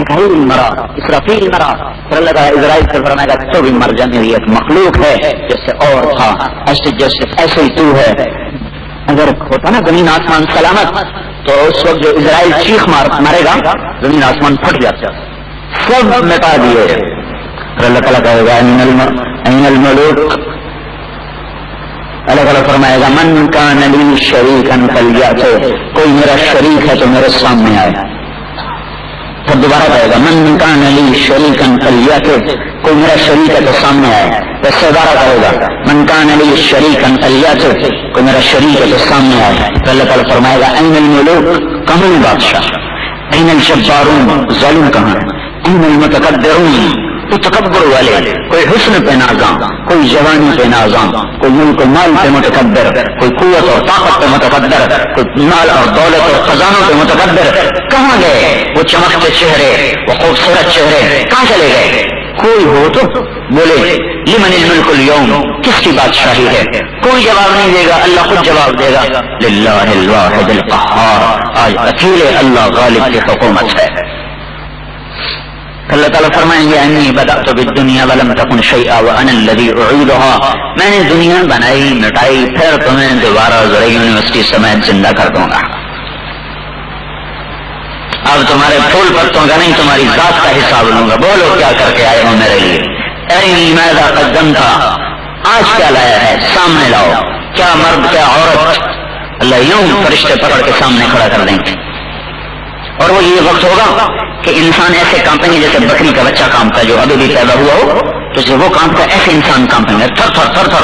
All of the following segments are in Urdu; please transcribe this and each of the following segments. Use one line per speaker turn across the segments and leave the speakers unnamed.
میکائیل مرا، اسرافیل مرا، پھر اللہ تعالیٰ اسرائیل سے فرمائے گا تو بھی مر جانے، یہ ایک مخلوق ہے جیسے اور تھا، ایسے ہی تو ہے. اگر ہوتا نا زمین آسمان سلامت تو اس وقت جو اسرائیل چیخ مارے گا زمین آسمان پھٹ جاتا، سب مٹا دیے. پھر اللہ تعالیٰ کہے گا این الملوک، اللہ تعالیٰ فرمائے گا من کان لی شریکا فلیأت، کوئی میرا شریک ہے تو میرے سامنے آئے. پھر دوبارہ کہے گا من کان لی شریکا فلیأت، کوئی میرا شریک ہے تو سامنے آئے. پھر دوبارہ کہے گا من کان لی شریکا فلیأت، کوئی میرا شریک ہے تو سامنے آئے. پھر اللہ تعالیٰ فرمائے گا این الملوک، کہاں ہے بادشاہ؟ این الجبارون، ظالم کہاں ہے؟ این المتکبرون، تو تکبر والے، کوئی حسن پہ نازاں، کوئی جوانی پہ نازاں، کوئی ملک و مال پہ متکبر، کوئی قوت اور طاقت پہ متکبر، کوئی مال اور دولت اور خزانوں پہ متکبر. کہاں گئے وہ چمکتے چہرے، وہ خوبصورت چہرے، کہاں چلے گئے؟ کوئی ہو تو بولے لمن الملک اليوم، کس کی بادشاہی ہے؟ کوئی جواب نہیں دے گا، اللہ خود جواب دے گا للہ الواحد القہار، آج اکیلے اللہ غالب کی حکومت ہے. اللہ تعالیٰ فرمائیں گے انی بدأت بالدنیا ولم تکن شیئا وانا الذی اعیدها، میں نے دنیا بنائی مٹائی پھر تمہیں دوبارہ زرعی یونیورسٹی سمیت زندہ کر دوں گا. اب تمہارے پھول پتوں کا نہیں، تمہاری ذات کا حساب لوں گا. بولو کیا کر کے آئے ہو میرے لیے؟ ارنی ماذا قدمت، آج کیا لایا ہے سامنے لاؤ. کیا مرد کیا عورت؟ اللہ یوں فرشتے پکڑ کے سامنے کھڑا کر دیں گے. اور وہ یہ وقت ہوگا کہ انسان ایسے کانپیں گے جیسے بکری کا بچہ کانپتا ہے جو ابھی بھی پیدا ہوا ہو، تو جب وہ کانپتا ہے ایسے انسان کانپیں گے تھر تھر تھر تھر.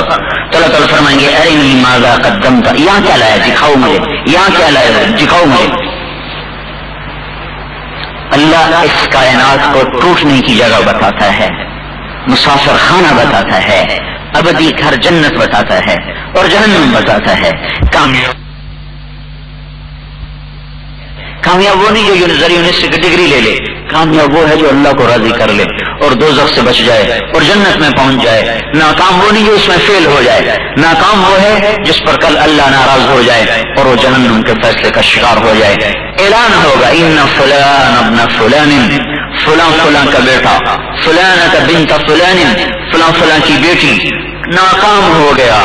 تو اللہ تعالیٰ فرمائیں گے ارنی ماذا قدمت، یہاں کیا لایا دکھاؤ مجھے، یہاں کیا لایا دکھاؤ مجھے. اللہ اس کائنات کو ٹوٹنے کی جگہ بتاتا ہے، مسافر خانہ بتاتا ہے، ابدی گھر جنت بتاتا ہے اور جہنم بتاتا ہے. کامیاب وہ نہیں جو یونیورسٹی کی ڈگری لے لے، کامیاب وہ ہے جو اللہ کو راضی کر لے اور دوزخ سے بچ جائے اور جنت میں پہنچ جائے. ناکام وہ نہیں جو اس میں فیل ہو جائے، ناکام وہ ہے جس پر کل اللہ ناراض ہو جائے اور وہ جہنم کے فیصلے کا شکار ہو جائے. اعلان ہوگا ان فلان ابن فلان، فلاں فلاں کا بیٹا، فلانہ کا بنت فلان، فلاں فلاں کی بیٹی ناکام ہو گیا،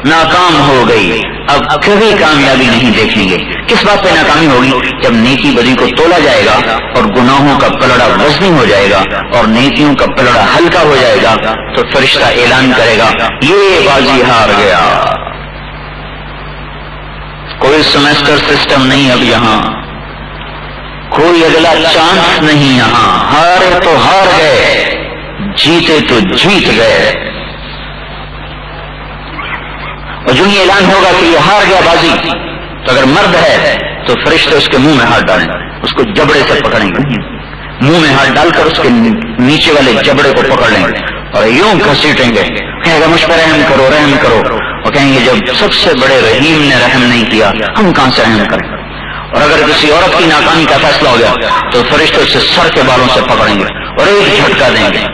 ناکام ہو گئی. اب کبھی کامیابی نہیں دیکھیں گے. کس بات پہ ناکامی ہوگی؟ جب نیکی بدی کو تولا جائے گا اور گناہوں کا پلڑا وزنی ہو جائے گا اور نیکیوں کا پلڑا ہلکا ہو جائے گا تو فرشتہ اعلان کرے گا یہ بازی ہار گیا. کوئی سیمسٹر سسٹم نہیں اب یہاں، کوئی اگلا چانس نہیں یہاں. ہارے تو ہار گئے، جیتے تو جیت گئے. اور جو یہ اعلان ہوگا کہ یہ ہار گیا بازی، تو اگر مرد ہے تو فرشتے اس کے منہ میں ہاتھ ڈالیں، اس کو جبڑے سے پکڑیں گے، منہ میں ہاتھ ڈال کر اس کے نیچے والے جبڑے کو پکڑ لیں گے اور یوں گھسیٹیں گے. کہے گا مجھ پر رحم کرو رحم کرو. اور کہیں گے جب سب سے بڑے رحیم نے رحم نہیں کیا ہم کہاں سے رحم کریں. اور اگر کسی عورت کی ناکامی کا فیصلہ ہو گیا تو فرشتے اسے سر کے بالوں سے پکڑیں گے اور ایک جھٹکا دیں گے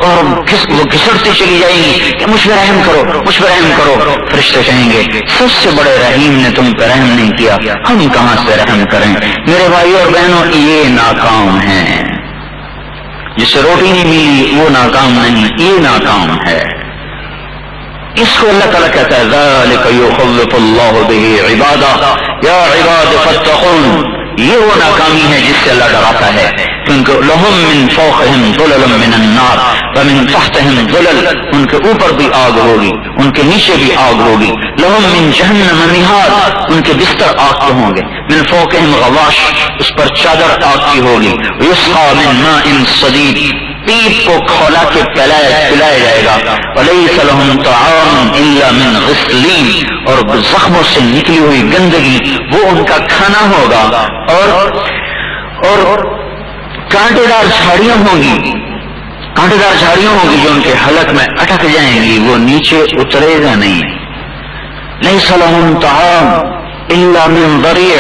اور وہ گھسڑتی چلی جائیں گی کہ مجھ پہ رحم کرو مجھ پہ رحم کرو. فرشتے کہیں گے سب سے بڑے رحیم نے تم پہ رحم نہیں کیا ہم کہاں سے رحم کریں. میرے بھائیوں اور بہنوں یہ ناکام ہیں. جسے روٹی نہیں ملی وہ ناکام نہیں، یہ ناکام ہے. اس کو اللہ تعالیٰ کہتا ہے ذالک یخوف اللہ بہ عبادہ یا عباد فاتقون. یہ وہ ناکامی ہے جس سے اللہ ڈراتا ہے، کیونکہ لہم من فوقہم ظلل من النار ومن تحتہم ظلل، ان کے اوپر بھی آگ ہوگی ان کے نیچے بھی آگ ہوگی. لہم من جہنم مہاد، ان کے بستر آگ کے ہوں گے. من فوقہم غواش، اس پر چادر آگ کی ہوگی. یسقا من ماء صدید، پیپ کو کھولا کے پلایا جائے گا. ولیس لہم طعام الا من غسلین، اور زخموں سے نکلی ہوئی گندگی وہ ان کا کھانا ہوگا. اور کانٹے دار جھاڑیاں ہوں گی، کانٹے دار جھاڑیاں ہوں گی جو ان کے حلق میں اٹک جائیں گی، وہ نیچے اترے گا نہیں. لیس لہم طعام الا من ضریع،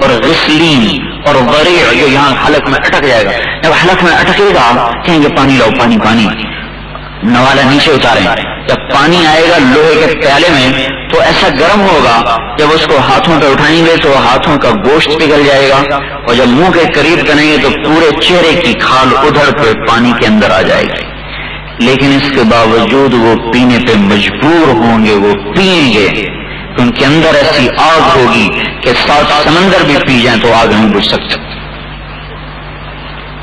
اور غسلین اور ضریع جو یہاں حلق میں اٹک جائے گا. جب حلق میں اٹکے گا کہیں گے پانی لاؤ پانی پانی، نوالا نیچے اتاریں جب پانی آئے گا لوہے کے پیالے میں تو ایسا گرم ہوگا، جب اس کو ہاتھوں پہ اٹھائیں گے تو ہاتھوں کا گوشت پگھل جائے گا، اور جب منہ کے قریب کریں گے تو پورے چہرے کی کھال ادھر پہ پانی کے اندر آ جائے گی، لیکن اس کے باوجود وہ پینے پہ مجبور ہوں گے، وہ پئیں گے، ان کے اندر ایسی آگ ہوگی کہ 7 سمندر بھی پی جائیں تو آگ نہیں بجھ سکتے۔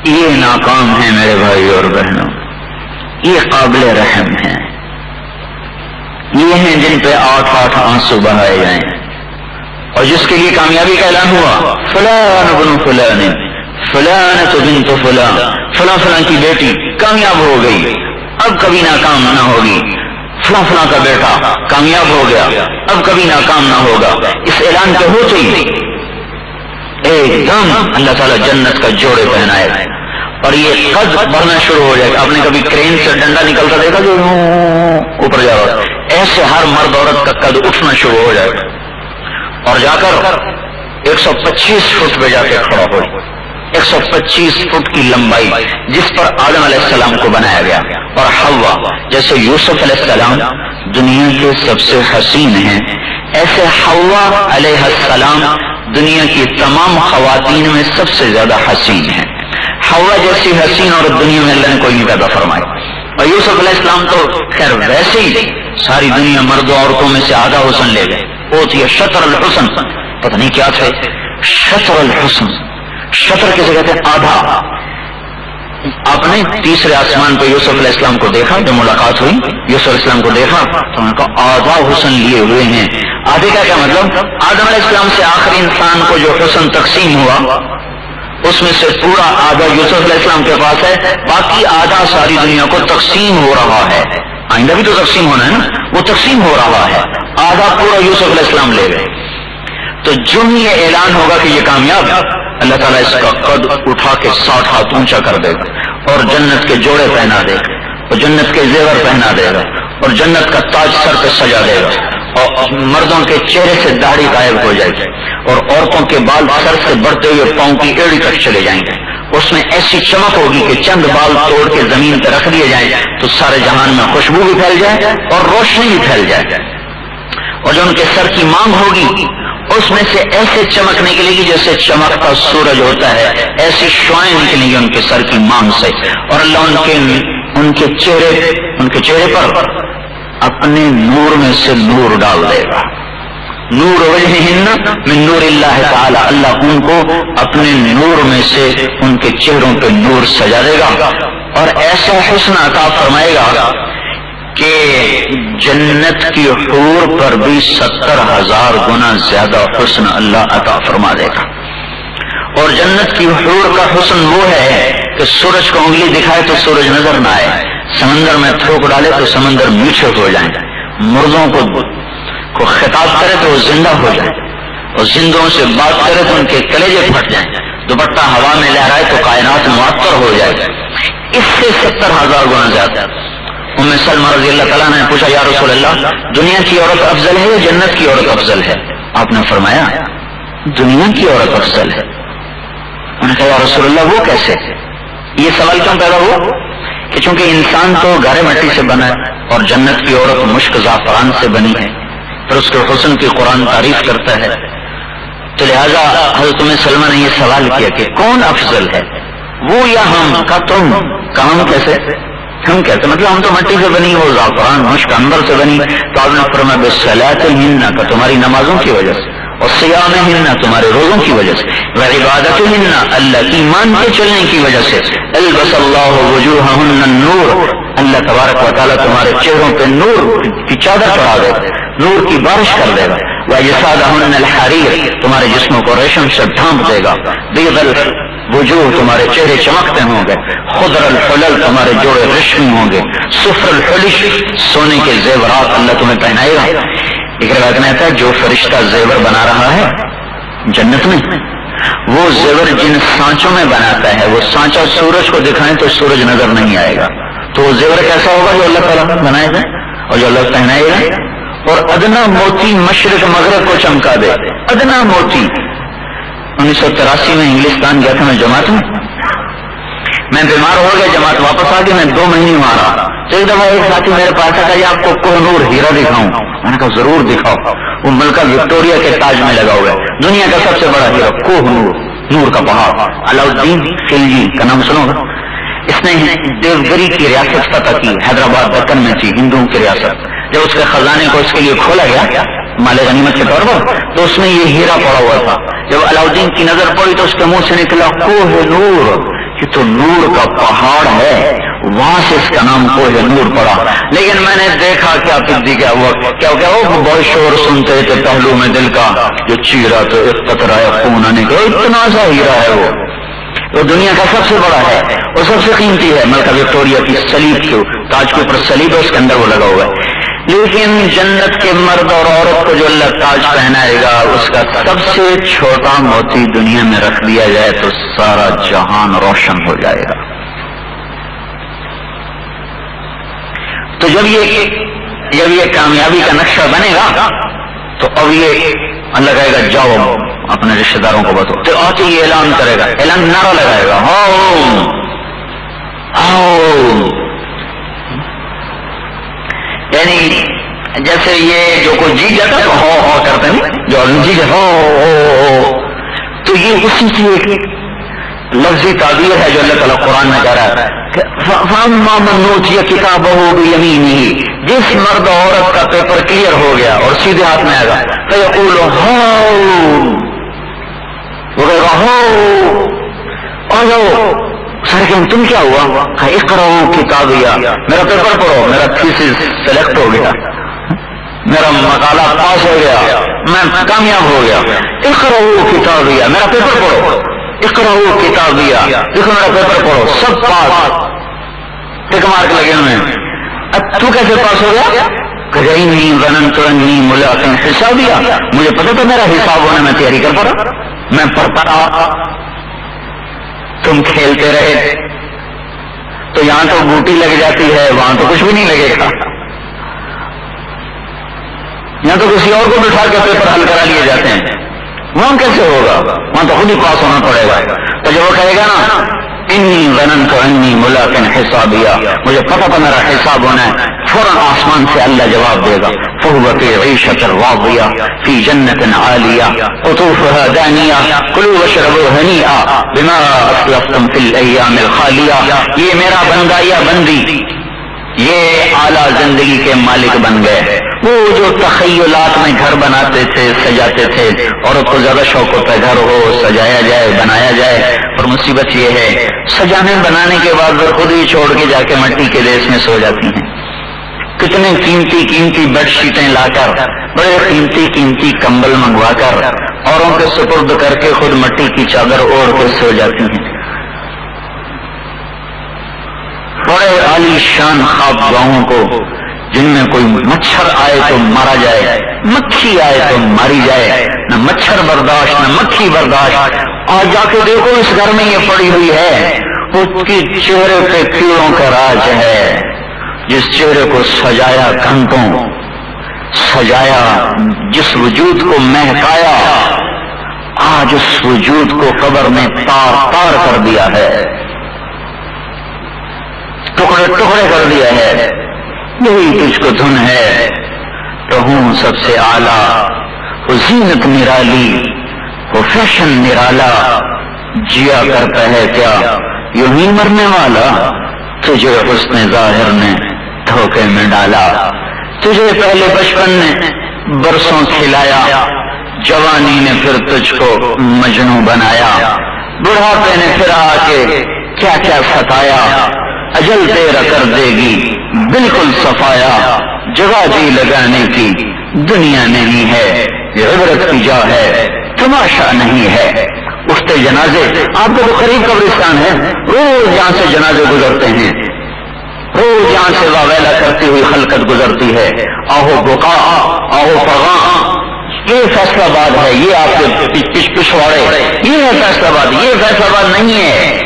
یہ ناکام ہے میرے بھائی اور بہنوں، یہ قابل رحم ہیں، یہ ہیں جن پہ 8 آنسو بہائے جائیں، اور جس کے لیے کامیابی کا اعلان ہوا، فلان ابن فلان، فلانۃ بنت فلان، فلاں فلاں کی بیٹی کامیاب ہو گئی، اب کبھی ناکام نہ ہوگی، فلاں فلاں کا بیٹا کامیاب ہو گیا، اب کبھی ناکام نہ ہوگا۔ اس اعلان کے ہوتے ہی ایک دم اللہ تعالیٰ جنت کا جوڑے پہنائے گا، اور یہ قد بڑھنا شروع ہو جائے گا۔ آپ نے کبھی کرین سے ڈنڈا نکلتا دیکھا جو اوپر جا رہا، ایسے ہر مرد عورت کا قد اٹھنا شروع ہو جائے گا، اور جا کر 125 فٹ پہ جا کے کھڑا ہو، 125 فٹ کی لمبائی جس پر آدم علیہ السلام کو بنایا گیا، اور حوا جیسے یوسف علیہ السلام دنیا کے سب سے حسین ہیں، ایسے حوا علیہ السلام دنیا کی تمام خواتین میں سب سے زیادہ حسین ہیں۔ حوا جیسی حسین اور دنیا میں اللہ نے کوئی نہیں پیدا فرمائی، اور یوسف علیہ السلام تو خیر ویسے ہی ساری دنیا مرد و عورتوں میں سے آدھا حسن لے گئے، وہ تھی شطر الحسن، پتہ نہیں کیا تھے شطر الحسن، شطر کسے کہتے ہیں آدھا۔ آپ نے تیسرے آسمان پہ یوسف علیہ السلام کو دیکھا، جب ملاقات ہوئی یوسف علیہ السلام کو دیکھا تو انہوں نے کہا آدھا حسن لیے ہوئے ہیں۔ آدھے کا کیا مطلب؟ آدم علیہ السلام سے آخری انسان کو جو حسن تقسیم ہوا اس میں سے پورا آدھا یوسف علیہ السلام کے پاس ہے، باقی آدھا ساری دنیا کو تقسیم ہو رہا ہے، آئندہ بھی تو تقسیم ہونا ہے نا، وہ تقسیم ہو رہا ہے، آدھا پورا یوسف علیہ السلام لے گئے۔ تو جو ہی یہ اعلان ہوگا کہ یہ کامیاب، اللہ تعالیٰ اس کا قد اٹھا کے 60 ہاتھ اونچا کر دے گا، اور جنت کے جوڑے پہنا دے گا، اور جنت کے زیور پہنا دے گا، اور جنت کا تاج سر پہ سجا دے گا، اور مردوں کے چہرے سے داڑھی غائب ہو جائے گی، اور عورتوں کے بال سر سے بڑھتے ہوئے پاؤں کی ایڑی تک چلے جائیں گے۔ اس میں ایسی چمک ہوگی کہ چند بال توڑ کے زمین پہ رکھ دیے جائیں تو سارے جہان میں خوشبو بھی پھیل جائے اور روشنی بھی پھیل جائے، اور جو ان کے سر کی مانگ ہوگی اس میں سے ایسے چمک نکلے گی جیسے چمکتا سورج ہوتا ہے، ایسی شعائیں نکلیں گی ان کے سر کی مانگ سے، اور اللہ ان کے چہرے پر اپنے نور میں سے نور ڈال دے گا۔ نور وجہہن من نور اللہ تعالی، اللہ ان کو اپنے نور میں سے ان کے چہروں پہ نور سجا دے گا، اور ایسا حسن عطا فرمائے گا کہ جنت کی حور پر بھی 70,000 گنا زیادہ حسن اللہ عطا فرما دے گا۔ اور جنت کی حور کا حسن وہ ہے کہ سورج کو انگلی دکھائے تو سورج نظر نہ آئے، سمندر میں تھوک ڈالے تو سمندر میٹھے ہو جائیں، مردوں کو خطاب کرے تو وہ زندہ ہو جائیں، اور زندوں سے بات کرے تو ان کے کلیجے پھٹ جائیں، دوپٹہ ہوا میں لہرائے تو کائنات معطر ہو جائے، اس سے 70,000 گنا زیادہ۔ ام سلمہ رضی اللہ تعالیٰ نے پوچھا یا رسول اللہ دنیا کی عورت افضل ہے یا جنت کی عورت افضل ہے؟ آپ نے فرمایا دنیا کی عورت افضل ہے۔ انہوں نے کہا یا رسول اللہ وہ کیسے؟ یہ سوال کیوں پیدا ہوا؟ کہ چونکہ انسان تو گارے مٹی سے بنا ہے اور جنت کی عورت مشک زعفران سے بنی ہے، پھر اس کے حسن کی قرآن تعریف کرتا ہے، تو لہذا حضرت ام سلمہ نے یہ سوال کیا کہ کون افضل ہے، وہ یا ہم؟ کا تم کام کیسے؟ ہم کہتے مطلب ہم تو مٹی سے بنی، وہ زعفران مشک عنبر سے بنی، تو آپ نے فرمایا بصلاتہن کا تمہاری نمازوں کی وجہ سے، اور صیامہن تمہارے روزوں کی وجہ سے، وعبادتہن اللہ کی مان کے چلنے کی وجہ سے، البس اللہ وجوہہن النور اللہ تبارک و تعالیٰ تمہارے چہروں پہ نور کی چادر چڑھا دے گا، نور کی بارش کر دے گا، وَأَجْسَادَهُنَّ الْحَرِيرُ تمہارے جسموں کو ریشم سے ڈھانپ دے گا، بِيضَ الوجوہ تمہارے چہرے چمکتے ہوں گے، خضر الحلل تمہارے جوڑے ریشمی ہوں گے، صفر الحلش سونے کے زیورات اللہ تمہیں پہنائے گا۔ ایک روایت میں آتا ہے جو فرشتہ زیور بنا رہا ہے جنت میں، وہ زیور جن سانچوں میں بناتا ہے، وہ سانچا سورج کو دکھائیں تو سورج نظر نہیں آئے گا، تو وہ زیور کیسا ہوگا جو اللہ تعالیٰ بنائے گا اور جو اللہ پہنائے گا؟ اور ادنا موتی مشرق مغرب کو چمکا دے، ادنا موتی۔ 1983 میں انگلستان گیا تھا میں جماعت میں بیمار ہو گیا، جماعت واپس آ گئی، میں 2 مہینے وہاں رہا، تو ایک دفعہ ایک ساتھی میرے پاس آیا کہ آپ کو کوہ نور ہیرا دکھاؤں. میں نے کہا ضرور دکھاؤ. وہ ملکہ وکٹوریا کے تاج میں لگا ہوا ہے, دنیا کا سب سے بڑا ہیرا کوہ نور, نور کا پہاڑ. علاؤدین خلجی کا نام سنو گا, اس نے دیوگری کی ریاست فتح کی, حیدرآباد دکن میں تھی ہندوؤں کی ریاست. جب اس کے خزانے کو اس کے لیے کھولا گیا مال غنیمت کے طور پر, تو اس میں یہ ہیرا پڑا ہوا تھا. جب علاؤدین کی نظر پڑی تو اس کے منہ سے نکلا کوہ نور, یہ تو نور کا پہاڑ ہے, وہاں سے اس کا نام کوہ نور پڑا. لیکن میں نے دیکھا کیا پدی کیا ہوا, کیا وہ بہت شور سنتے تھے پہلو میں دل کا, جو چیرا تو ایک قطرہ خون آنے کا, اتنا سا ہیرا ہے وہ دنیا کا سب سے بڑا ہے, وہ سب سے قیمتی ہے. ملکہ وکٹوریا کی سلیب کے تاج کے اوپر سلیب ہے, اس کے اندر وہ لگا ہوا ہے. لیکن جنت کے مرد اور عورت کو جو اللہ تاج پہنائے گا, اس کا سب سے چھوٹا موتی دنیا میں رکھ دیا جائے تو سارا جہان روشن ہو جائے گا. تو جب یہ کامیابی کا نقشہ بنے گا تو اب یہ اللہ کہے گا جاؤ اپنے رشتے داروں کو بتاؤ. تو آتے یہ اعلان کرے گا, اعلان نعرہ لگائے گا, یعنی جیسے یہ جو کوئی جیت جاتا ہے تو ہو کرتے ہیں, جو جی ہو, تو یہ اسی کی ایک لفظی تعبیر ہے جو اللہ تعالیٰ قرآن میں کہہ رہا ہے کہ فَأَمَّا مَنْ أُوتِيَ كِتَابَهُ بِيَمِينِهِ, جس مرد عورت کا پیپر کلیئر ہو گیا اور سیدھے ہاتھ میں آئے گا, فَيَقُولُ هَاؤْ, وہ کہے گا ہو آ جاؤ. سر کہ تم کیا ہوا, اقرأوا کتابیہ, میرا پیپر پڑھو, میرا تھیسس سلیکٹ ہو گیا, میرا مقالہ پاس ہو گیا, میں کامیاب ہو گیا. اقرأوا کتابیہ, میرا پیپر پڑھو, اقرأوا کتابیہ, دیکھو میرا پیپر پڑھو, سب پاس, ٹک مارک لگے ہوئے ہیں. اب تو کیسے پاس ہو گیا؟ انی ظننت انی ملاق حسابیہ, مجھے پتا تھا میرا حساب ہونے میں تیاری کر پڑا, میں پڑھتا رہا, تم کھیلتے رہے. تو یہاں تو بوٹی لگ جاتی ہے, وہاں تو کچھ بھی نہیں لگے گا. یہاں تو کسی اور کو بٹھا کے پیپر حل کرا لیے جاتے ہیں, وہاں کیسے ہوگا, وہاں تو خود ہی پاس ہونا پڑے گا. تو جب وہ کہے گا نا انی ظننت انی ملاق حسابیہ, مجھے پتا تھا میرا حساب ہونا ہے, فوراً آسمان سے اللہ جواب دے گا, فَهُوَ فِي عِيشَةٍ رَاضِيَةٍ فِي جَنَّةٍ عَالِيَةٍ قُطُوفُهَا دَانِيَةٌ كُلُوا وَاشْرَبُوا هَنِيئًا بِمَا أَسْلَفْتُمْ فِي الْأَيَّامِ الْخَالِيَةِ. یہ میرا بندہ یا بندی یہ اعلیٰ زندگی کے مالک بن گئے. وہ جو تخیلات میں گھر بناتے تھے, سجاتے تھے, عورت کو زیادہ شوق ہوتا ہے گھر ہو, سجایا جائے, بنایا جائے, اور مصیبت یہ ہے سجانے بنانے کے بعد وہ خود ہی چھوڑ کے جا کے مٹی کے دیش میں سو جاتی ہیں. کتنے قیمتی بیڈ شیٹیں لا کر, بڑے قیمتی کمبل منگوا کر اوروں کے سپرد کر کے خود مٹی کی چادر اوڑھ کے سو جاتی ہیں. بڑے عالی شان خواب گاہوں کو جن میں کوئی مچھر آئے تو مارا جائے, مکھی آئے تو ماری جائے, نہ مچھر برداشت نہ مکھی برداشت. آج جا کے دیکھو اس گھر میں یہ پڑی ہوئی ہے, اس کی چہرے پہ کیڑوں کا راج ہے. جس چہرے کو سجایا گھنٹوں, سجایا, جس وجود کو مہکایا, آج اس وجود کو قبر میں تار تار کر دیا ہے, ٹکڑے ٹکڑے کر دیا ہے. یہی تجھ کو دھن ہے تو ہوں سب سے اعلیٰ, وہ زینت نرالی, وہ فیشن نرالا, جیا کرتا ہے کیا یوں ہی مرنے والا. تجھے حسن ظاہر نے دھوکے میں ڈالا, تجھے پہلے بچپن نے برسوں کھلایا, جوانی نے پھر تجھ کو مجنوں بنایا, بڑھاپے نے پھر آ کے کیا کیا ستایا. اجل تیرا کر دے گی بالکل صفایا, جگہ جی لگانے کی دنیا نہیں ہے, یہ عبرت کی جا ہے تماشا نہیں ہے. اٹھتے جنازے, آپ کو تو قریب قبرستان ہے, روز یہاں سے جنازے گزرتے ہیں, روز یہاں سے واویلا کرتی ہوئی خلقت گزرتی ہے. آہو بقا آہو فغاں, یہ فیصلہ آباد ہے, یہ آپ کے پچھواڑے, یہ ہے فیصلہ آباد, یہ فیصلہ آباد نہیں ہے.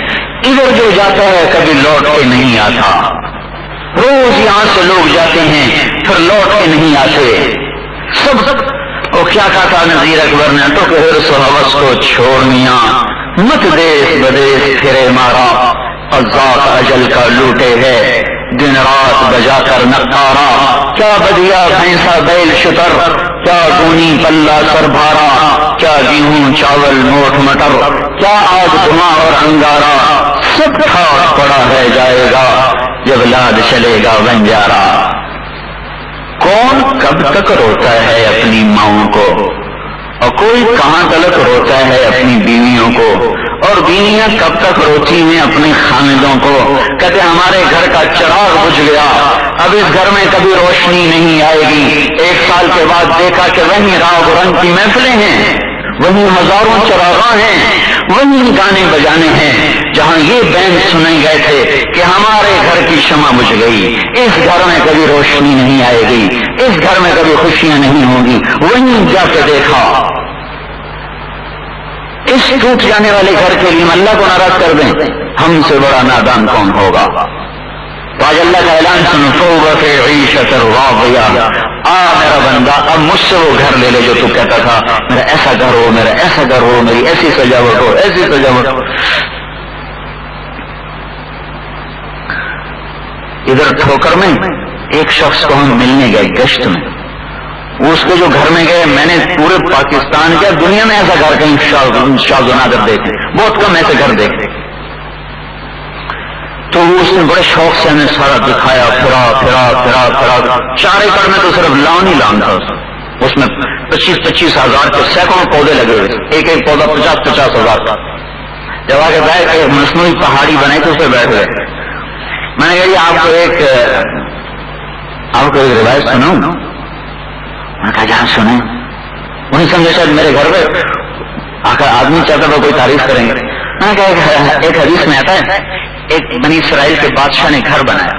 ادھر جو جاتا ہے کبھی لوٹ کے نہیں آتا. روز یہاں سے لوگ جاتے ہیں پھر لوٹ کے نہیں آتے. سب وہ کیا کہا تھا نذیر اکبر نے, تو کہ حرص و حوث کو چھوڑنیا, مت دیس بدیس پھرے مارا, اور ذات اجل کا لوٹے ہے. دن رات بجا کر نقارا، کیا بدیا بھینسا بیل شتر، کیا گونی پلہ سر بھارا، کیا گیہوں چاول موٹ مٹر، کیا آگ دھواں اور انگارا، سب ٹھاٹ پڑا رہ جائے گا جب لاد چلے گا بنجارا۔ کون کب تک روتا ہے اپنی ماؤں کو، اور کوئی کہاں تلک روتا ہے اپنی بیویوں کو، اور بیویاں کب تک روتی ہیں اپنے خامدوں کو۔ کہتے ہمارے گھر کا چراغ بجھ گیا، اب اس گھر میں کبھی روشنی نہیں آئے گی۔ 1 سال کے بعد دیکھا کہ وہیں راگ و رنگ کی محفلیں ہیں، وہیں ہزاروں چراغاں ہیں، وہیں گانے بجانے ہیں جہاں یہ بینڈ سنے گئے تھے کہ ہمارے گھر کی شمع بجھ گئی، اس گھر میں کبھی روشنی نہیں آئے گی، اس گھر میں کبھی خوشیاں نہیں ہوں گی۔ وہیں جا کے دیکھا، اس ٹوٹ جانے والے گھر کے لیے ہم اللہ کو ناراض کر دیں، ہم سے بڑا نادان کون ہوگا۔ تو آج اللہ کا اعلان سنو، توبہ فی عیشۃ راضیہ، میرا بندہ اب مجھ سے وہ گھر لے لے جو تو کہتا تھا میرا ایسا گھر ہو، میرا ایسا گھر ہو، میری ایسی سجاوٹ ہو، ایسی سجاوٹ ہو۔ ادھر ٹھوکر میں ایک شخص کو ہم ملنے گئے گشت میں، وہ اس کے جو گھر میں گئے، میں نے پورے پاکستان کیا دنیا میں ایسا گھر کہیں شاذ و نادر دیکھے، بہت کم ایسے گھر دیکھے۔ تو اس نے بڑے شوق سے ہمیں سارا دکھایا، پھرا پھرا پھرا پھرا۔ 4 ایکڑ میں تو صرف لان ہی لان تھا، اس میں 25-25 ہزار کے سینکڑوں پودے لگے ہوئے، ایک ایک پودا 50-50 ہزار کا۔ جب آگے بیٹھ کے مصنوعی پہاڑی بنائی تو اس پہ بیٹھ گئے۔ میں نے کہا جی آپ کو ایک روایت سناؤں؟ میں نے کہا جہاں سنیں۔ وہیں سمجھے شاید میرے گھر پہ آخر آدمی چاہتا تھا کوئی تعریف کریں گے۔ میں نے کہا ایک حدیث میں آتا ہے ایک بنی اسرائیل کے بادشاہ نے گھر بنایا،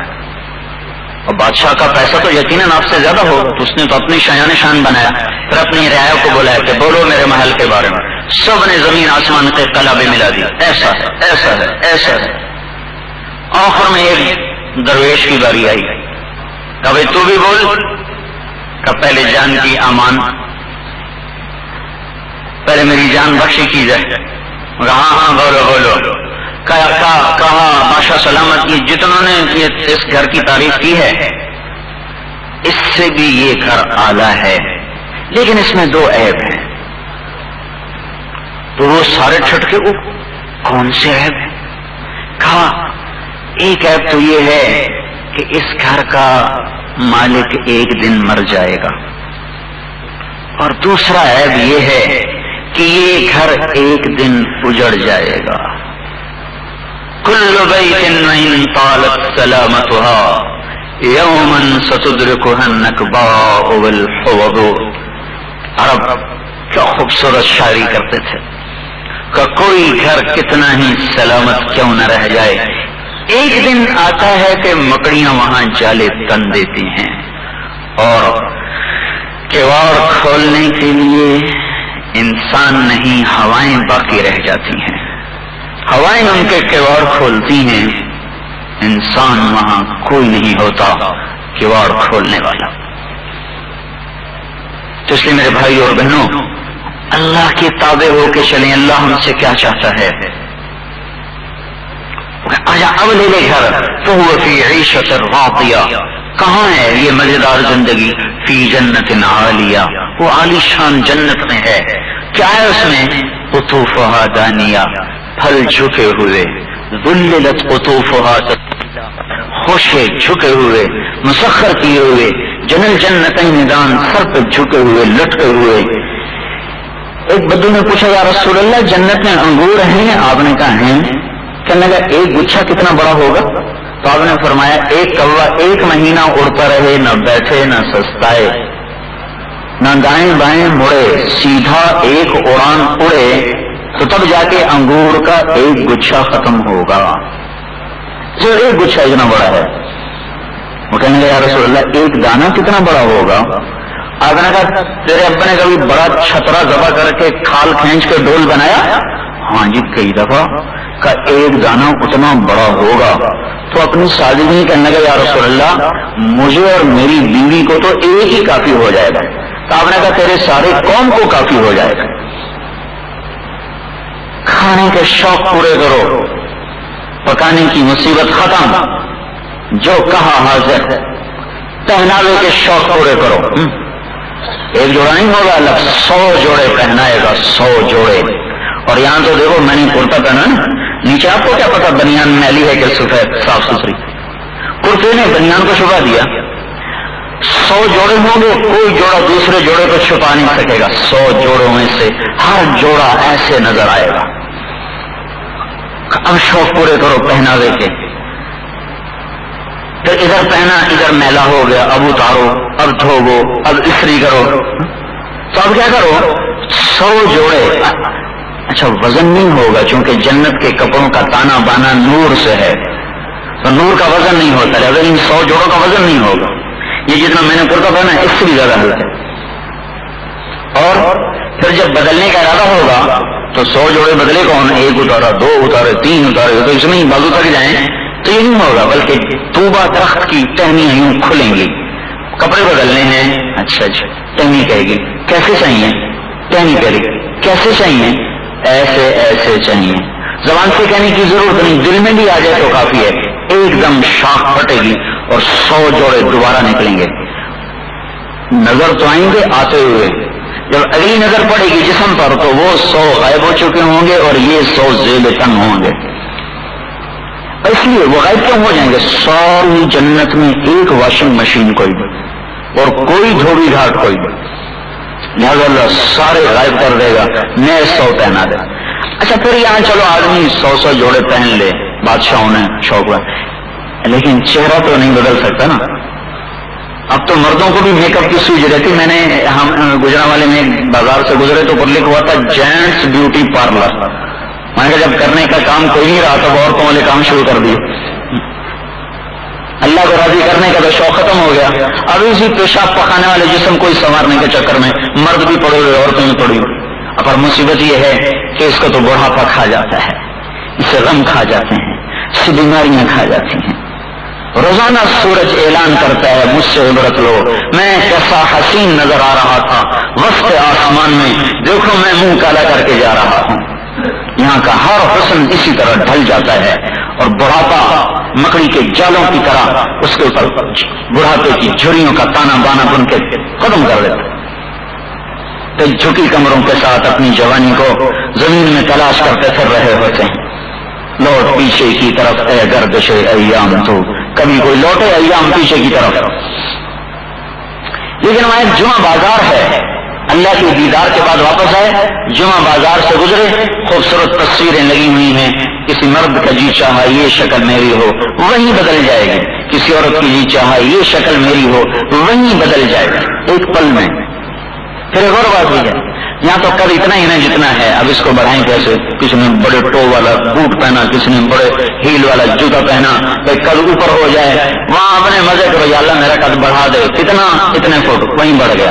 اور بادشاہ کا پیسہ تو یقیناً آپ سے زیادہ ہو، تو اس نے تو اپنی شایان شان بنایا، پھر اپنی رعایا کو بلایا کہ بولو میرے محل کے بارے میں۔ سب نے زمین آسمان کے قلابیں ملا دی، ایسا ہے ایسا ہے ایسا ہے۔ آخر میں ایک درویش کی باری آئی، کہ بھائی تو بھی بول، کہ پہلے جان کی امان، پہلے میری جان بخشی کی جائے۔ ہاں ہاں بولو بولو۔ کہا بادشاہ سلامت، یہ جتنوں نے اس گھر کی تعریف کی ہے اس سے بھی یہ گھر اعلیٰ ہے، لیکن اس میں 2 عیب ہیں۔ تو وہ سارے چھٹکے، وہ کون سے عیب ہیں؟ کہا ایک عیب تو یہ ہے کہ اس گھر کا مالک ایک دن مر جائے گا، اور دوسرا عیب یہ ہے کہ یہ گھر ایک دن اجڑ جائے گا۔ کل بیت وإن طالت سلامتها یوما ستدرکها النکباء والحوض۔ عرب کیا خوبصورت شاعری کرتے تھے کہ کوئی گھر کتنا ہی سلامت کیوں نہ رہ جائے، ایک دن آتا ہے کہ مکڑیاں وہاں جالے تن دیتی ہیں، اور کیواڑ کھولنے کے لیے انسان نہیں ہوائیں باقی رہ جاتی ہیں، ہوائیں ان کے کیواڑ کھولتی ہیں، انسان وہاں کوئی نہیں ہوتا کیواڑ کھولنے والا۔ تو اس لیے میرے بھائی اور بہنوں، اللہ کے تابع ہو کے چلیں۔ اللہ ہم سے کیا چاہتا ہے؟ آجا اب لے لے گھر، تو وہ فی عیشۃ راضیہ، کہاں ہے یہ مزیدار زندگی؟ فی جنت عالیہ، وہ عالی شان جنت میں ہے۔ کیا ہے اس میں؟ قطوفہا دانیہ، پھل جھکے ہوئے، ذللت قطوفہا تذلیلا، خوشے جھکے ہوئے، مسخر کیے ہوئے، جنل جنتین دان، سر پہ جھکے ہوئے، لٹکے ہوئے۔ ایک بدو نے پوچھا یا رسول اللہ جنت میں انگور ہیں؟ آپ نے کہا ہیں۔ کہنے لگا ایک گچھا کتنا بڑا ہوگا؟ تو آپ نے فرمایا ایک کوا 1 مہینہ اڑتا رہے، نہ بیٹھے نہ سستائے، نہ دائیں بائیں مڑے، سیدھا ایک اڑان اڑے، تو تب جا کے انگور کا ایک گچھا ختم ہوگا۔ جو ایک گچھا اتنا بڑا ہے، وہ کہنے لگا یا رسول اللہ ایک دانہ کتنا بڑا ہوگا؟ آپ نے کہا تیرے ابا نے کبھی بڑا چھترا ذبح کر کے کھال کھینچ کے ڈول بنایا؟ ہاں جی کئی دفعہ۔ کا ایک دانہ اتنا بڑا ہوگا۔ تو اپنی سادگی کہنے لگا یا رسول اللہ مجھے اور میری بیوی کو تو ایک ہی کافی ہو جائے گا۔ تو آپ نے کہا تیرے سارے قوم کو کافی ہو جائے گا۔ کھانے کے شوق پورے کرو، پکانے کی مصیبت ختم، جو کہا حاضر، پہناوے کے شوق پورے کرو. ایک جوڑا نہیں ہوگا، اللہ 100 جوڑے پہنائے گا، 100 جوڑے. اور یہاں تو دیکھو میں نے کرتا پہنا نا، نیچے آپ کو کیا پتا بنیان میلی ہے کہ سفید صاف ستھری. کرتے نے بنیان کو چھپا دیا. 100 جوڑے ہوں گے، کوئی جوڑا دوسرے جوڑے کو چھپا نہیں سکے گا. 100 جوڑوں میں سے ہر جوڑا ایسے نظر آئے گا. اب شوق پورے کرو پہناوے کے. پھر ادھر پہنا ادھر میلا ہو گیا، اب اتارو، اب دھوو، اب استری کرو. تو اب کیا کرو؟ 100 جوڑے. اچھا وزن نہیں ہوگا چونکہ جنت کے کپڑوں کا تانا بانا نور سے ہے، تو نور کا وزن نہیں ہوتا ہے. اگر ان 100 جوڑوں کا وزن نہیں ہوگا. یہ جتنا میں نے کرتا پہنا اس سے بھی زیادہ ہلکا ہے. اور پھر جب بدلنے کا ارادہ ہوگا تو 100 جوڑے بدلے کون؟ 1 اتارا، 2 اتارے، 3 اتارے، تو اس میں ہی بازو تک جائیں تو یہ نہیں ہوگا، بلکہ طوبہ درخت کی ٹہنیاں یوں کھلیں گی. کپڑے بدلنے ہیں، اچھا ٹہنی کہے گی کیسے چاہیے، ٹہنی کہے گی کیسے چاہیے، ایسے ایسے چاہیے. زبان سے کہنے کی ضرورت نہیں، دل میں بھی آ جائے تو کافی ہے. ایک دم شاخ پھٹے گی اور 100 جوڑے دوبارہ نکلیں گے. نظر تو آئیں گے آتے ہوئے، جب اگلی نظر پڑے گی جسم پر تو وہ 100 غائب ہو چکے ہوں گے اور یہ 100 ذیل تن ہوں گے. اس لیے وہ غائب کیوں ہو جائیں گے؟ ساری جنت میں ایک واشنگ مشین کوئی بھی اور کوئی دھوبی گھاٹ کوئی بھی، لہٰذا اللہ سارے غائب کر دے گا، نئے 100 پہنا دے. اچھا پھر یہاں چلو آدمی 100 جوڑے پہن لے، بادشاہوں نے شوق ہے، لیکن چہرہ تو نہیں بدل سکتا نا. اب تو مردوں کو بھی میک اپ کی سوچ رہتی. میں نے ہم گجرا والے میں بازار سے گزرے تو پر لکھا ہوا تھا جینٹس بیوٹی پارلر. میں نے کہا جب کرنے کا کام کوئی نہیں رہا تو عورتوں والے کام شروع کر دیے. اللہ کو راضی کرنے کا تو شوق ختم ہو گیا. اب اسی پیشاب پخانے والے جسم کو سنوارنے کے چکر میں مرد بھی پڑے ہوئے عورتیں بھی پڑی ہوئی. پر مصیبت یہ ہے کہ اس کو تو بڑھاپا کھا جاتا ہے، اسے غم کھا جاتے ہیں، اس سے بیماریاں کھا جاتی ہیں. روزانہ سورج اعلان کرتا ہے مجھ سے عبرت لو، میں کیسا حسین نظر آ رہا تھا وسط آسمان میں، دیکھو میں منہ کالا کر کے جا رہا ہوں. یہاں کا ہر حسن اسی طرح ڈھل جاتا ہے اور بڑھاپا مکڑی کے جالوں کی طرح اس کے اوپر بڑھاپے کی جھریوں کا تانا بانا بن کے ختم کر دیتا. جھکی کمروں کے ساتھ اپنی جوانی کو زمین میں تلاش کرتے پھر رہے ہوتے ہیں. لوٹ پیچھے کی طرف اے گردش ایام، تو کبھی کوئی لوٹے ایام پیچھے کی طرف. لیکن وہاں ایک جمعہ بازار ہے، اللہ کے دیدار کے بعد واپس آئے، جمعہ بازار سے گزرے، خوبصورت تصویریں لگی ہوئی ہیں. کسی مرد کا جی چاہا یہ شکل میری ہو، وہیں بدل جائے گی. کسی عورت کی جی چاہا یہ شکل میری ہو، وہیں بدل جائے گا ایک پل میں. پھر ایک اور بات ہوئی ہے، یہاں تو کل اتنا ہی نہیں جتنا ہے، اب اس کو بڑھائیں کیسے؟ کسی نے بڑے ٹو والا بوٹ پہنا، کسی نے بڑے ہیل والا جوتا پہنا، بھائی کل اوپر ہو جائے. وہاں اپنے مزے کرو، یا اللہ میرا قد بڑھا دے، کتنا اتنے فٹ وہیں بڑھ گیا.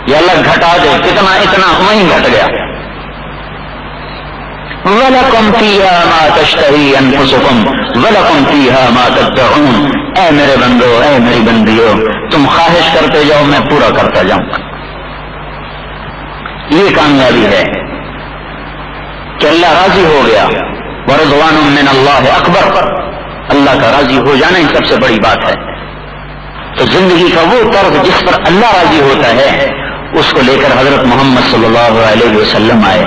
یا اللہ گھٹا دے، کتنا اتنا وہیں گھٹ گیا. وَلَكُمْ فِيهَا مَا تَشْتَهِي أَنفُسُكُمْ وَلَكُمْ فِيهَا مَا تَدَّعُونَ. اے میرے بندو، اے میری بندیو، تم خواہش کرتے جاؤ میں پورا کرتا جاؤں. یہ کامیابی ہے کہ اللہ راضی ہو گیا. وَرِضْوَانٌ مِّنَ اللَّهِ أَكْبَرُ. اللہ کا راضی ہو جانا ہی سب سے بڑی بات ہے. تو زندگی کا وہ طرز جس پر اللہ راضی ہوتا ہے اس کو لے کر حضرت محمد صلی اللہ علیہ وسلم آئے.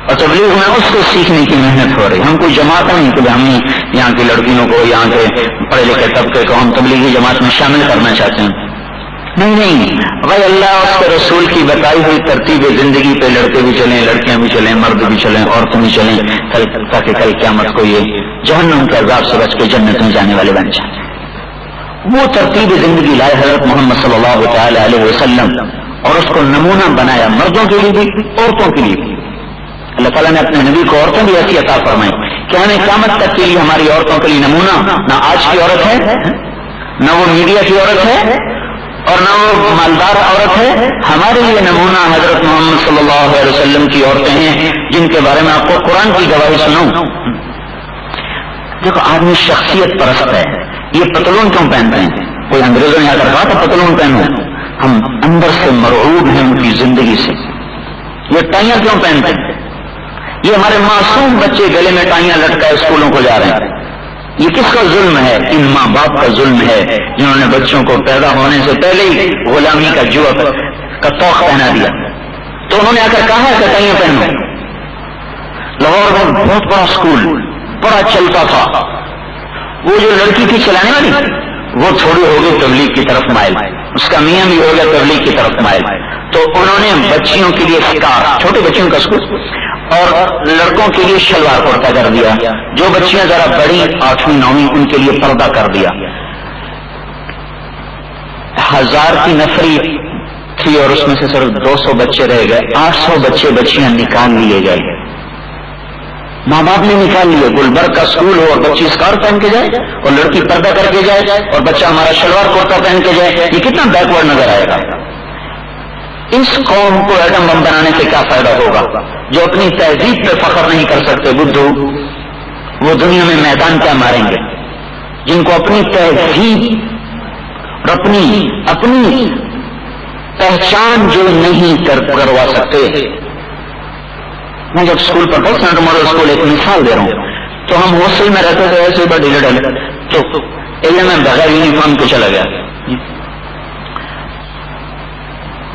اور تبلیغ میں اس کو سیکھنے کی محنت ہو رہی. ہم کوئی جماعت نہیں کہ ہم یہاں کی لڑکیوں کو، یہاں کے پڑھے لکھے طبقے کو ہم تبلیغی جماعت میں شامل کرنا چاہتے ہیں. نہیں، بھائی اللہ اور اس کے رسول کی بتائی ہوئی ترتیب زندگی پہ لڑکے بھی چلیں، لڑکیاں بھی چلیں، مرد بھی چلیں، عورتیں بھی چلیں، تاکہ کل قیامت کو یہ جہنم کے عذاب سے بچ کے جنت میں جانے والے بن جائیں. وہ ترتیب زندگی لائے حضرت محمد صلی اللہ تعالی علیہ وسلم اور اس کو نمونہ بنایا مردوں کے لیے بھی عورتوں کے لیے بھی. اللہ تعالیٰ نے اپنے نبی کو عورتیں بھی ایسی عطا فرمائی کہ ہمیں قیامت تک کے لیے ہماری عورتوں کے لیے نمونہ نہ آج کی عورت ہے، نہ وہ میڈیا کی عورت ہے، اور نہ وہ مالدار عورت ہے. ہمارے لیے نمونہ حضرت محمد صلی اللہ علیہ وسلم کی عورتیں ہیں جن کے بارے میں آپ کو قرآن کی گواہی سناؤں. دیکھو آدمی شخصیت پرست ہے. یہ پتلون کیوں پہنتے ہیں؟ کوئی انگریزوں نے آ کر کہا تھا پتلون پہنو. ہم اندر سے مرعوب ہیں ان کی زندگی سے. یہ ٹائیاں کیوں پہنتے ہیں؟ یہ ہمارے معصوم بچے گلے میں ٹائیاں لٹکائے اسکولوں کو جا رہے ہیں. یہ کس کا ظلم ہے؟ ان ماں باپ کا ظلم ہے جنہوں نے بچوں کو پیدا ہونے سے پہلے ہی غلامی کا جوا کا توق پہنا دیا. تو انہوں نے آ کر کہا کہ کہیں پہنو. لاہور میں بہت بڑا اسکول بڑا چلتا تھا. وہ جو لڑکی تھی چلانے والی وہ تھوڑی ہو گئی تبلیغ کی طرف مائل, اس کا میاں بھی ہو گیا تبلیغ کی طرف مائل. تو انہوں نے بچیوں کے لیے سکار, چھوٹے بچوں کا اسکول, اور لڑکوں کے لیے شلوار کرتا کر دیا. جو بچیاں ذرا بڑی 8ویں 9ویں ان کے لیے پردہ کر دیا. 1000 کی نفری تھی اور اس میں سے صرف 200 بچے رہ گئے. 800 بچے بچیاں نکال لیے گئے. ماں باپ نے نکال لیے. گلبرگ کا اسکول ہو اور بچی اسکارف پہن کے جائے اور لڑکی پردہ کر کے جائے اور بچہ ہمارا شلوار کرتا پہن کے جائے, یہ کتنا بیکورڈ نظر آئے گا. اس قوم کو ایٹم بم بنانے سے کیا فائدہ ہوگا؟ جو اپنی تہذیب پہ فخر نہیں کر سکتے بدھو, وہ دنیا میں میدان کیا ماریں گے؟ جن کو اپنی تہذیب اور اپنی پہچان جو نہیں کروا سکتے. میں جب اسکول پڑھتا ہوں, سینٹ ماڈل اسکول, ایک مثال دے رہا ہوں, تو ہم ہاسٹل میں رہتے تھے ایسے بڑے ڈھیلے تو ایک میں بغیر یونیفارم کے چلا گیا.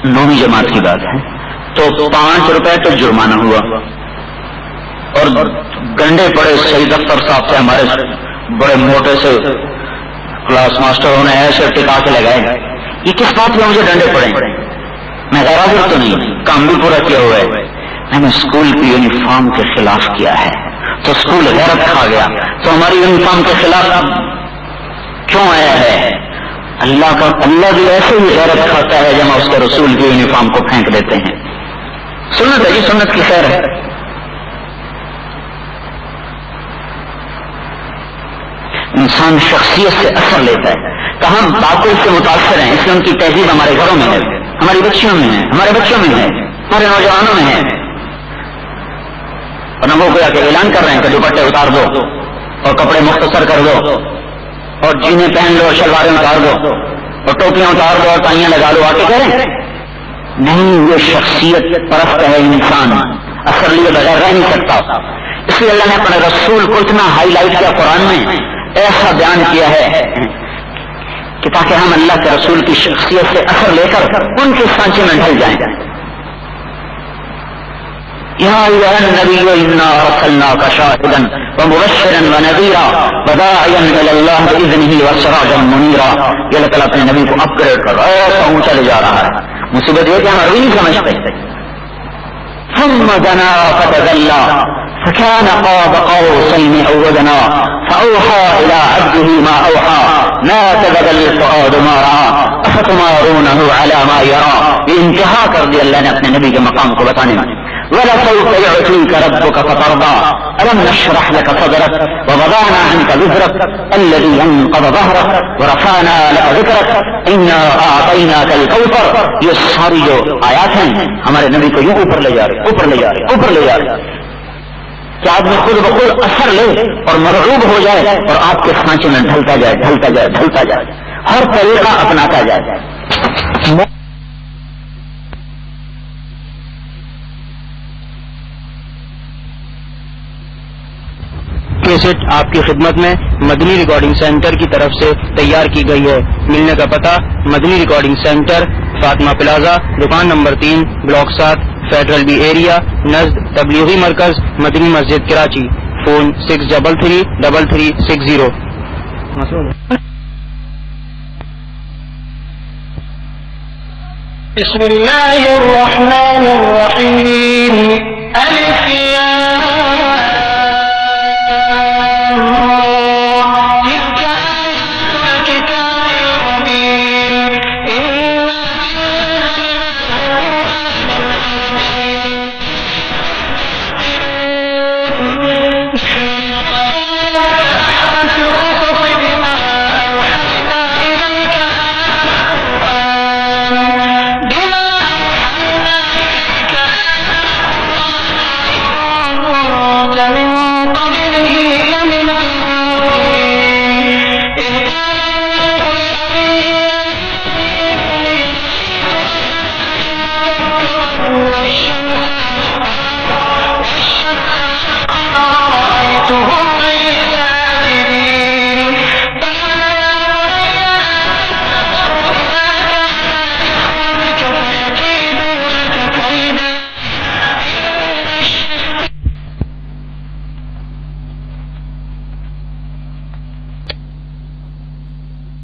9ویں جماعت کی بات ہے. تو 5 روپے تو جرمانہ ہوا اور گنڈے پڑے. سعید اختر صاحب سے ہمارے بڑے موٹے سے کلاس ماسٹروں نے ایسے ٹکا کے لگائے. یہ کس بات میں مجھے ڈنڈے پڑے؟ میں غیر حاضر تو نہیں, کام بھی پورا کیا ہوا ہے. میں نے اسکول کی یونیفارم کے خلاف کیا ہے تو اسکول غیرت کھا گیا. تو ہماری یونیفارم کے خلاف کیوں آیا ہے؟ اللہ بھی ایسے ہی غیرت کھاتا ہے جب ہم اس کے رسول کی یونیفارم کو پھینک دیتے ہیں. سنت ہے جی, سنت کی خیر ہے. انسان شخصیت سے اثر لیتا ہے. کہاں باقی سے متاثر ہیں, اس لیے ان کی تہذیب ہمارے گھروں میں ہے, ہماری بچیوں میں ہے, ہمارے بچوں میں ہے, ہمارے نوجوانوں میں ہے. اور نمبر کو کے اعلان کر رہے ہیں کہ دوپٹے اتار دو اور کپڑے مختصر کر دو اور جینیں پہن لو, شلواریں اتار دو اور ٹوپیاں اتار دو اور ٹائیاں لگا لو. آ کے کہہ رہے ہیں نہیں, یہ شخصیت پرست ہے. انسان اثر لیے بغیر رہ نہیں سکتا. اس لیے اللہ نے اپنے رسول کو اتنا ہائی لائٹ کیا قرآن میں, ایسا بیان کیا ہے کہ تاکہ ہم اللہ کے رسول کی شخصیت سے اثر لے کر ان کے سانچے میں ڈھل جائیں. یا ایھا النبی انا ارسلناک شاہدا ومبشرا ونذیرا وداعیا الی اللہ باذنہ وسراجا منیرا. یہ اللہ تعالیٰ اپنے نبی کو اپ گریڈ کر رہا ہے, ایسا اونچا لے جا رہا ہے. مصیبت یہ کہ ہم عربی نہیں سمجھتے. ثم دنا فتدلى فكان قاب قوسين او ادنى فاوحى الى عبده ما اوحى ما كذب الفؤاد ما راى افتمارونه على ما يرى. یہ انتہا کر دی اللہ نے اپنے نبی کے مقام کو بتانے میں. وَلَسَوْفَ يُعْطِيكَ رَبُّكَ فَتَرْضَىٰ أَلَمْ نَشْرَحْ لَكَ صَدْرَكَ وَوَضَعْنَا عَنكَ وِزْرَكَ الَّذِي أَنقَضَ ظَهْرَكَ وَرَفَعْنَا لَكَ ذِكْرَكَ إِنَّا أَعْطَيْنَاكَ الْكَوْثَرَ. یہ ساری جو آیات ہیں ہمارے نبی کو یوں اوپر لے جا رہے, اوپر لے جا رہے, اوپر لے جا رہے کہ آدمی خود بخود اثر لے اور مرغوب ہو جائے اور آپ کے سانچے میں ڈھلتا جائے, ڈھلتا جائے, ڈھلتا جائے, ہر طریقہ اپناتا جائے.
کیسٹ آپ کی خدمت میں مدنی ریکارڈنگ سینٹر کی طرف سے تیار کی گئی ہے. ملنے کا پتہ Madani recording centre, Fatima plaza, دکان number 3, block 7, federal B area, نزد تبلیغی مرکز مدنی مسجد کراچی. فون 633360.
بسم اللہ الرحمن الرحیم. الف